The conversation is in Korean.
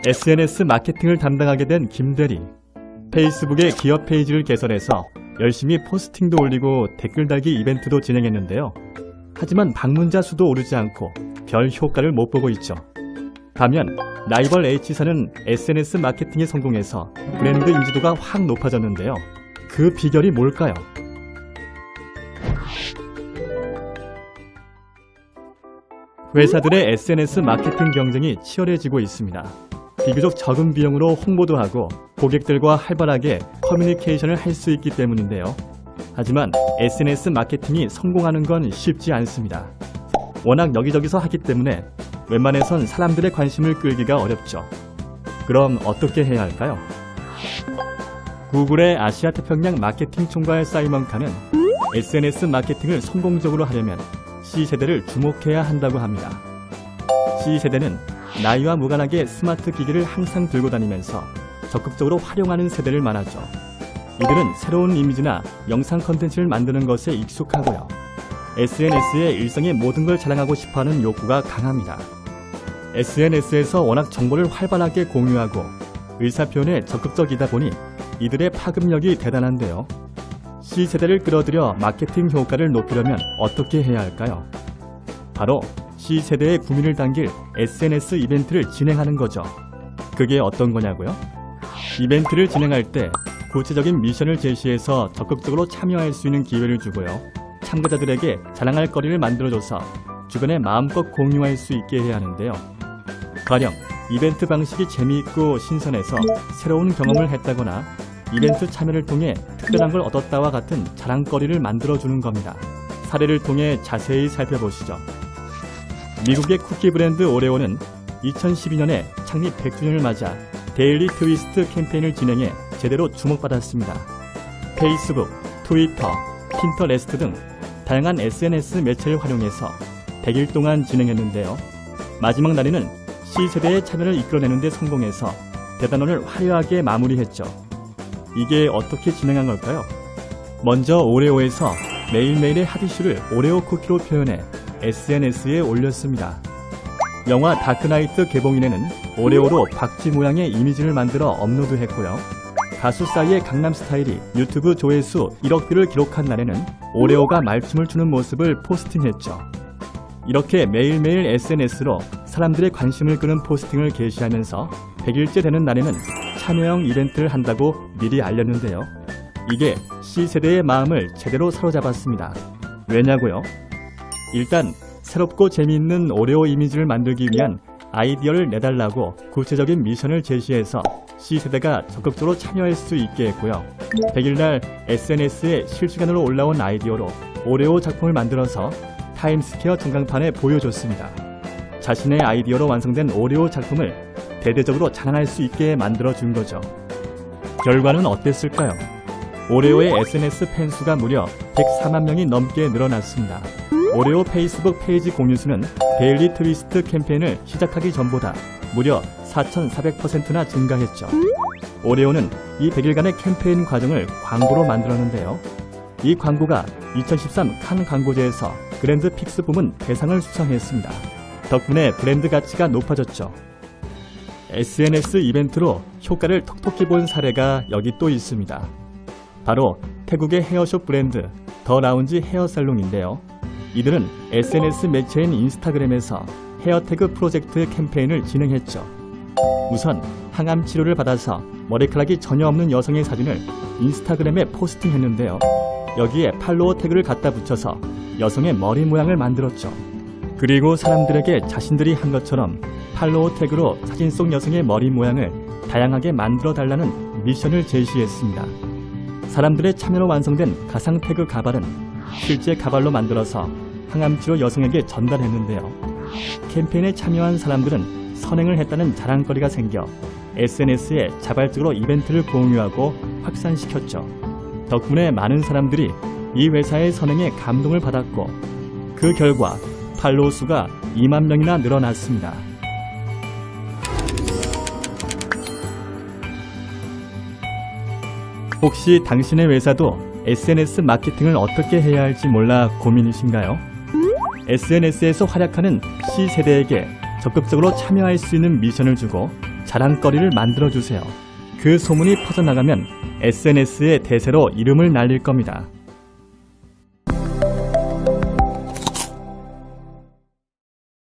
SNS 마케팅을 담당하게 된 김대리. 페이스북의 기업 페이지를 개설해서 열심히 포스팅도 올리고 댓글 달기 이벤트도 진행했는데요. 하지만 방문자 수도 오르지 않고 별 효과를 못 보고 있죠. 반면 라이벌 H사는 SNS 마케팅에 성공해서 브랜드 인지도가 확 높아졌는데요. 그 비결이 뭘까요? 회사들의 SNS 마케팅 경쟁이 치열해지고 있습니다. 비교적 적은 비용으로 홍보도 하고 고객들과 활발하게 커뮤니케이션을 할 수 있기 때문인데요. 하지만 SNS 마케팅이 성공하는 건 쉽지 않습니다. 워낙 여기저기서 하기 때문에 웬만해선 사람들의 관심을 끌기가 어렵죠. 그럼 어떻게 해야 할까요? 구글의 아시아 태평양 마케팅 총괄 사이먼 칸은 SNS 마케팅을 성공적으로 하려면 C세대를 주목해야 한다고 합니다. C세대는 나이와 무관하게 스마트 기기를 항상 들고 다니면서 적극적으로 활용하는 세대를 말하죠. 이들은 새로운 이미지나 영상 컨텐츠를 만드는 것에 익숙하고요. SNS에 일상의 모든 걸 자랑하고 싶어하는 욕구가 강합니다. SNS에서 워낙 정보를 활발하게 공유하고 의사표현에 적극적이다 보니 이들의 파급력이 대단한데요. C세대를 끌어들여 마케팅 효과를 높이려면 어떻게 해야 할까요? 바로 C세대의 구민을 당길 SNS 이벤트를 진행하는 거죠. 그게 어떤 거냐고요? 이벤트를 진행할 때 구체적인 미션을 제시해서 적극적으로 참여할 수 있는 기회를 주고요. 참가자들에게 자랑할 거리를 만들어줘서 주변에 마음껏 공유할 수 있게 해야 하는데요. 가령 이벤트 방식이 재미있고 신선해서 새로운 경험을 했다거나 이벤트 참여를 통해 특별한 걸 얻었다와 같은 자랑거리를 만들어주는 겁니다. 사례를 통해 자세히 살펴보시죠. 미국의 쿠키 브랜드 오레오는 2012년에 창립 100주년을 맞아 데일리 트위스트 캠페인을 진행해 제대로 주목받았습니다. 페이스북, 트위터, 핀터레스트 등 다양한 SNS 매체를 활용해서 100일 동안 진행했는데요. 마지막 날에는 C세대의 참여를 이끌어내는 데 성공해서 대단원을 화려하게 마무리했죠. 이게 어떻게 진행한 걸까요? 먼저 오레오에서 매일매일의 핫 이슈를 오레오 쿠키로 표현해 SNS에 올렸습니다. 영화 다크나이트 개봉일에는 오레오로 박쥐 모양의 이미지를 만들어 업로드했고요. 가수 싸이의 강남스타일이 유튜브 조회수 1억 뷰를 기록한 날에는 오레오가 말춤을 추는 모습을 포스팅했죠. 이렇게 매일매일 SNS로 사람들의 관심을 끄는 포스팅을 게시하면서 100일째 되는 날에는 참여형 이벤트를 한다고 미리 알렸는데요. 이게 C세대의 마음을 제대로 사로잡았습니다. 왜냐고요? 일단 새롭고 재미있는 오레오 이미지를 만들기 위한 아이디어를 내달라고 구체적인 미션을 제시해서 C세대가 적극적으로 참여할 수 있게 했고요. 100일날 SNS에 실시간으로 올라온 아이디어로 오레오 작품을 만들어서 타임스퀘어 전광판에 보여줬습니다. 자신의 아이디어로 완성된 오레오 작품을 대대적으로 자랑할 수 있게 만들어준 거죠. 결과는 어땠을까요? 오레오의 SNS 팬수가 무려 104만 명이 넘게 늘어났습니다. 오레오 페이스북 페이지 공유수는 데일리 트위스트 캠페인을 시작하기 전보다 무려 4,400%나 증가했죠. 오레오는 이 100일간의 캠페인 과정을 광고로 만들었는데요. 이 광고가 2013 칸 광고제에서 그랜드 픽스 부문 대상을 수상했습니다. 덕분에 브랜드 가치가 높아졌죠. SNS 이벤트로 효과를 톡톡히 본 사례가 여기 또 있습니다. 바로 태국의 헤어숍 브랜드 더 라운지 헤어살롱인데요. 이들은 SNS 매체인 인스타그램에서 헤어태그 프로젝트 캠페인을 진행했죠. 우선 항암 치료를 받아서 머리카락이 전혀 없는 여성의 사진을 인스타그램에 포스팅했는데요. 여기에 팔로워 태그를 갖다 붙여서 여성의 머리 모양을 만들었죠. 그리고 사람들에게 자신들이 한 것처럼 팔로워 태그로 사진 속 여성의 머리 모양을 다양하게 만들어 달라는 미션을 제시했습니다. 사람들의 참여로 완성된 가상 태그 가발은 실제 가발로 만들어서 항암치료 여성에게 전달했는데요. 캠페인에 참여한 사람들은 선행을 했다는 자랑거리가 생겨 SNS에 자발적으로 이벤트를 공유하고 확산시켰죠. 덕분에 많은 사람들이 이 회사의 선행에 감동을 받았고 그 결과 팔로워 수가 2만 명이나 늘어났습니다. 혹시 당신의 회사도 SNS 마케팅을 어떻게 해야 할지 몰라 고민이신가요? SNS에서 활약하는 C세대에게 적극적으로 참여할 수 있는 미션을 주고 자랑거리를 만들어주세요. 그 소문이 퍼져나가면 SNS의 대세로 이름을 날릴 겁니다.